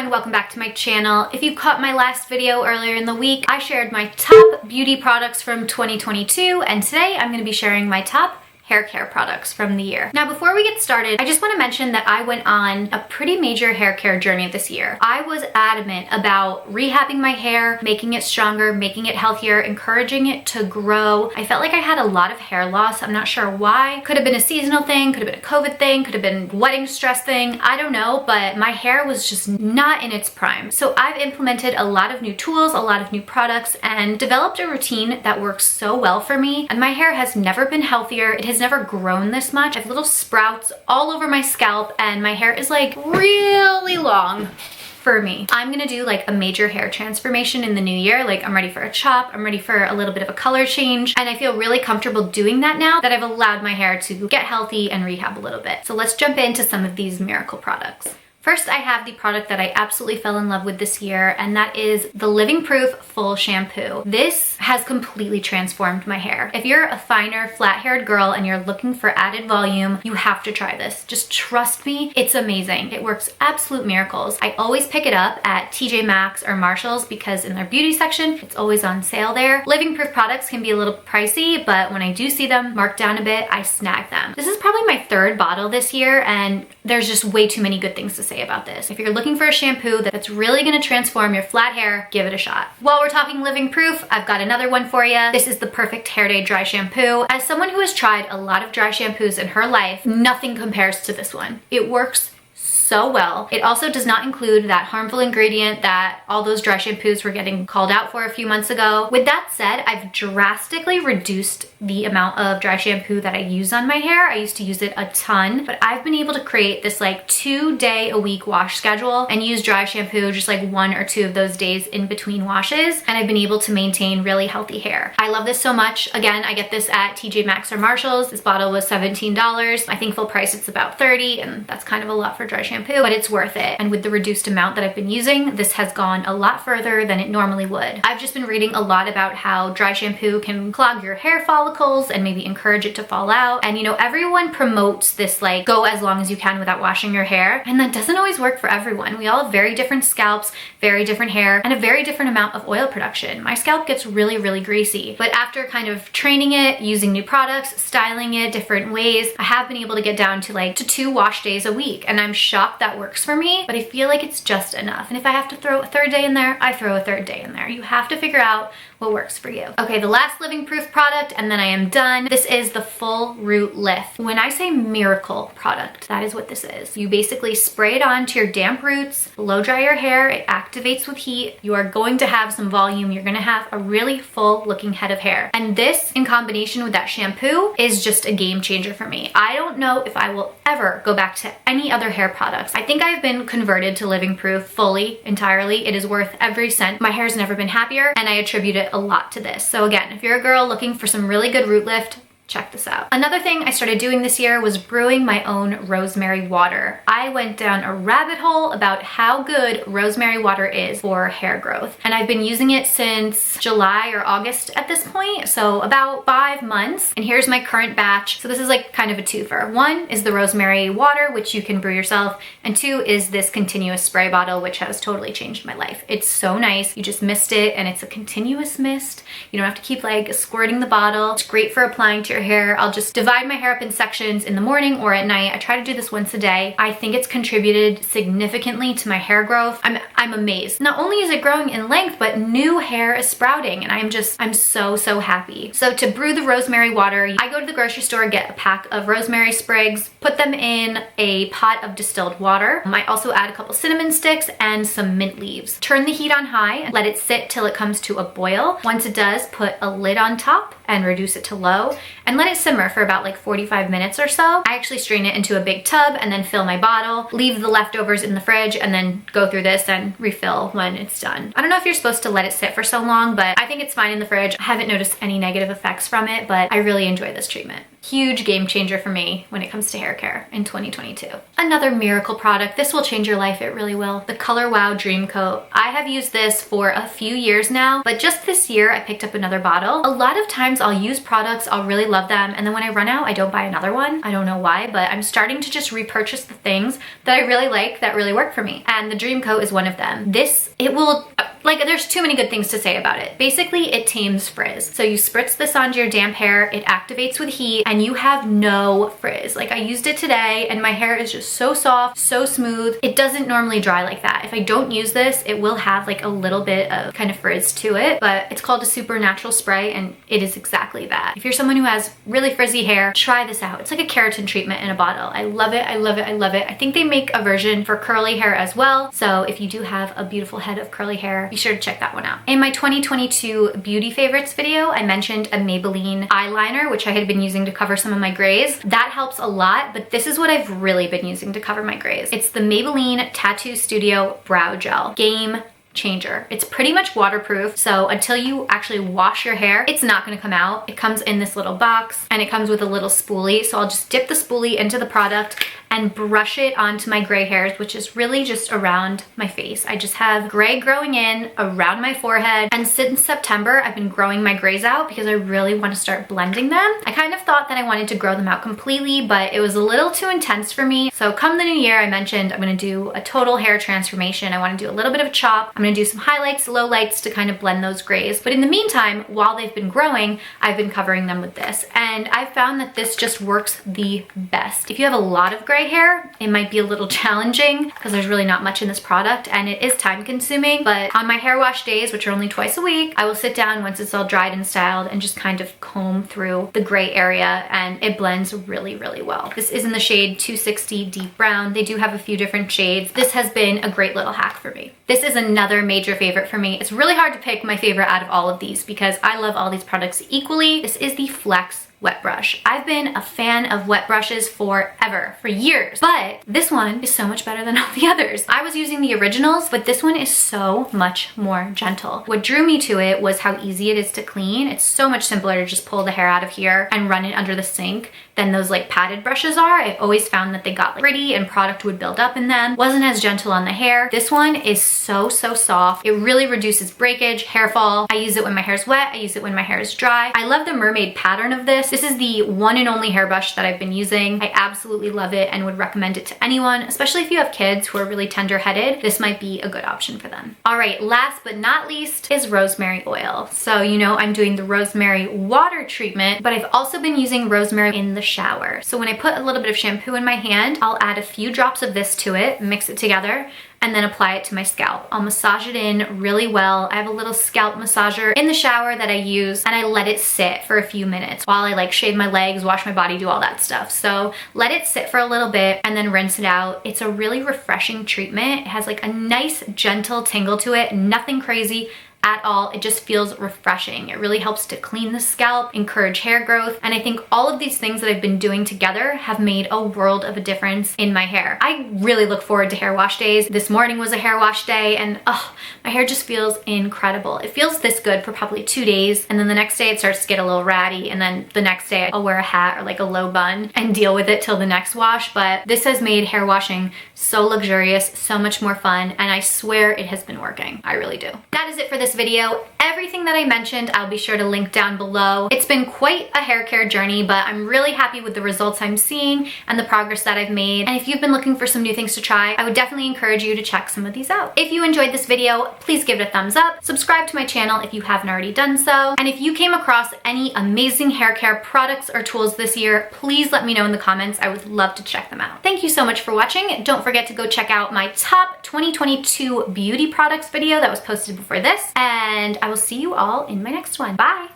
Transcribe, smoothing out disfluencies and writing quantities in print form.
everyone, welcome back to my channel. If you caught my last video earlier in the week, I shared my top beauty products from 2022, and today I'm going to be sharing my top hair care products from the year. Now, before we get started, I just want to mention that I went on a pretty major hair care journey this year. I was adamant about rehabbing my hair, making it stronger, making it healthier, encouraging it to grow. I felt like I had a lot of hair loss. I'm not sure why. Could have been a seasonal thing, could have been a COVID thing, could have been wedding stress thing. I don't know, but my hair was just not in its prime. So I've implemented a lot of new tools, a lot of new products, and developed a routine that works so well for me. And my hair has never been healthier. It has never grown this much. I have little sprouts all over my scalp and my hair is like really long for me. I'm gonna do like a major hair transformation in the new year. Like, I'm ready for a chop, I'm ready for a little bit of a color change, and I feel really comfortable doing that now that I've allowed my hair to get healthy and rehab a little bit. So let's jump into some of these miracle products. First, I have the product that I absolutely fell in love with this year, and that is the Living Proof Full Shampoo. This has completely transformed my hair. If you're a finer, flat-haired girl and you're looking for added volume, you have to try this. Just trust me, it's amazing. It works absolute miracles. I always pick it up at TJ Maxx or Marshall's because in their beauty section, it's always on sale there. Living Proof products can be a little pricey, but when I do see them marked down a bit, I snag them. This is probably my third bottle this year, and there's just way too many good things to say about this. If you're looking for a shampoo that's really gonna transform your flat hair, give it a shot. While we're talking Living Proof, I've got another one for you. This is the Perfect Hair Day Dry Shampoo. As someone who has tried a lot of dry shampoos in her life, nothing compares to this one. It works so well. It also does not include that harmful ingredient that all those dry shampoos were getting called out for a few months ago. With that said, I've drastically reduced the amount of dry shampoo that I use on my hair. I used to use it a ton, but I've been able to create this like 2-day-a-week wash schedule and use dry shampoo just like 1 or 2 of those days in between washes, and I've been able to maintain really healthy hair. I love this so much. Again, I get this at TJ Maxx or Marshall's. This bottle was $17. I think full price it's about $30, and that's kind of a lot for dry shampoo, but it's worth it. And with the reduced amount that I've been using, this has gone a lot further than it normally would. I've just been reading a lot about how dry shampoo can clog your hair follicles and maybe encourage it to fall out. And you know, everyone promotes this like go as long as you can without washing your hair, and that doesn't always work for everyone. We all have very different scalps, very different hair, and a very different amount of oil production. My scalp gets really, really greasy, but after kind of training it, using new products, styling it different ways, I have been able to get down to like 2 wash days a week, and I'm shocked that works for me, but I feel like it's just enough. And if I have to throw a 3rd day in there, I throw a 3rd day in there. You have to figure out what works for you. Okay, the last Living Proof product, and then I am done. This is the Full Root Lift. When I say miracle product, that is what this is. You basically spray it onto your damp roots, blow dry your hair, it activates with heat. You are going to have some volume. You're gonna have a really full looking head of hair. And this, in combination with that shampoo, is just a game changer for me. I don't know if I will ever go back to any other hair products. I think I've been converted to Living Proof fully, entirely. It is worth every cent. My hair's never been happier, and I attribute it a lot to this. So again, if you're a girl looking for some really good root lift, check this out. Another thing I started doing this year was brewing my own rosemary water. I went down a rabbit hole about how good rosemary water is for hair growth, and I've been using it since July or August at this point, so about 5 months. And here's my current batch. So this is like kind of a twofer. 1 is the rosemary water, which you can brew yourself, and 2 is this continuous spray bottle, which has totally changed my life. It's so nice. You just mist it, and it's a continuous mist. You don't have to keep like squirting the bottle. It's great for applying to your hair. I'll just divide my hair up in sections in the morning or at night. I try to do this once a day. I think it's contributed significantly to my hair growth. I'm amazed. Not only is it growing in length, but new hair is sprouting, and I'm so happy. So to brew the rosemary water, I go to the grocery store, get a pack of rosemary sprigs, put them in a pot of distilled water. I also add a couple cinnamon sticks and some mint leaves. Turn the heat on high, let it sit till it comes to a boil. Once it does, put a lid on top and reduce it to low, and let it simmer for about like 45 minutes or so. I actually strain it into a big tub and then fill my bottle, leave the leftovers in the fridge, and then go through this and refill when it's done. I don't know if you're supposed to let it sit for so long, but I think it's fine in the fridge. I haven't noticed any negative effects from it, but I really enjoy this treatment. huge game changer for me when it comes to hair care in 2022. Another miracle product. This will change your life. It really will. The Color Wow Dream Coat. I have used this for a few years now, but just this year I picked up another bottle. A lot of times I'll use products, I'll really love them, and then when I run out, I don't buy another one. I don't know why, but I'm starting to just repurchase the things that I really like that really work for me. And the Dream Coat is one of them. It will, like, there's too many good things to say about it. Basically, it tames frizz. So you spritz this onto your damp hair, it activates with heat, and you have no frizz. Like, I used it today and my hair is just so soft, so smooth. It doesn't normally dry like that. If I don't use this, it will have like a little bit of kind of frizz to it, but it's called a super natural spray and it is exactly that. If you're someone who has really frizzy hair, try this out. It's like a keratin treatment in a bottle. I love it, I love it, I love it. I think they make a version for curly hair as well. So if you do have a beautiful head of curly hair, be sure to check that one out. In my 2022 beauty favorites video, I mentioned a Maybelline eyeliner, which I had been using to cover some of my grays. That helps a lot, but this is what I've really been using to cover my grays. It's the Maybelline Tattoo Studio Brow Gel. Game changer. It's pretty much waterproof, so until you actually wash your hair, it's not going to come out. It comes in this little box and it comes with a little spoolie, so I'll just dip the spoolie into the product and brush it onto my gray hairs, which is really just around my face. I just have gray growing in around my forehead, and since September I've been growing my grays out because I really want to start blending them. I kind of thought that I wanted to grow them out completely, but it was a little too intense for me. So come the new year, I mentioned I'm going to do a total hair transformation. I want to do a little bit of a chop. I'm going to do some highlights, lowlights to kind of blend those grays. But in the meantime, while they've been growing, I've been covering them with this. And I've found that this just works the best. If you have a lot of gray hair, it might be a little challenging because there's really not much in this product and it is time consuming. But on my hair wash days, which are only twice a week, I will sit down once it's all dried and styled and just kind of comb through the gray area, and it blends really, really well. This is in the shade 260 Deep Brown. They do have a few different shades. This has been a great little hack for me. This is another major favorite for me. It's really hard to pick my favorite out of all of these because I love all these products equally. This is the Flex wet brush. I've been a fan of wet brushes forever, for years, but this one is so much better than all the others. I was using the originals, but this one is so much more gentle. What drew me to it was how easy it is to clean. It's so much simpler to just pull the hair out of here and run it under the sink than those like padded brushes are. I always found that they got like gritty and product would build up in them. Wasn't as gentle on the hair. This one is so soft. It really reduces breakage, hair fall. I use it when my hair is wet. I use it when my hair is dry. I love the mermaid pattern of this. This is the one and only hairbrush that I've been using. I absolutely love it and would recommend it to anyone, especially if you have kids who are really tender-headed. This might be a good option for them. All right, last but not least is rosemary oil. So you know I'm doing the rosemary water treatment, but I've also been using rosemary in the shower. So when I put a little bit of shampoo in my hand, I'll add a few drops of this to it, mix it together, and then apply it to my scalp. I'll massage it in really well. I have a little scalp massager in the shower that I use, and I let it sit for a few minutes while I like shave my legs, wash my body, do all that stuff. So let it sit for a little bit and then rinse it out. It's a really refreshing treatment. It has like a nice gentle tingle to it, nothing crazy at all. It just feels refreshing. It really helps to clean the scalp, encourage hair growth, and I think all of these things that I've been doing together have made a world of a difference in my hair. I really look forward to hair wash days. This morning was a hair wash day and my hair just feels incredible. It feels this good for probably 2 days, and then the next day it starts to get a little ratty, and then the next day I'll wear a hat or like a low bun and deal with it till the next wash. But this has made hair washing so luxurious, so much more fun, and I swear it has been working. I really do. That is it for this video. Everything that I mentioned, I'll be sure to link down below. It's been quite a hair care journey, but I'm really happy with the results I'm seeing and the progress that I've made. And if you've been looking for some new things to try, I would definitely encourage you to check some of these out. If you enjoyed this video, please give it a thumbs up. Subscribe to my channel if you haven't already done so. And if you came across any amazing hair care products or tools this year, please let me know in the comments. I would love to check them out. Thank you so much for watching. Don't forget to go check out my top 2022 beauty products video that was posted before this. And I will see you all in my next one. Bye!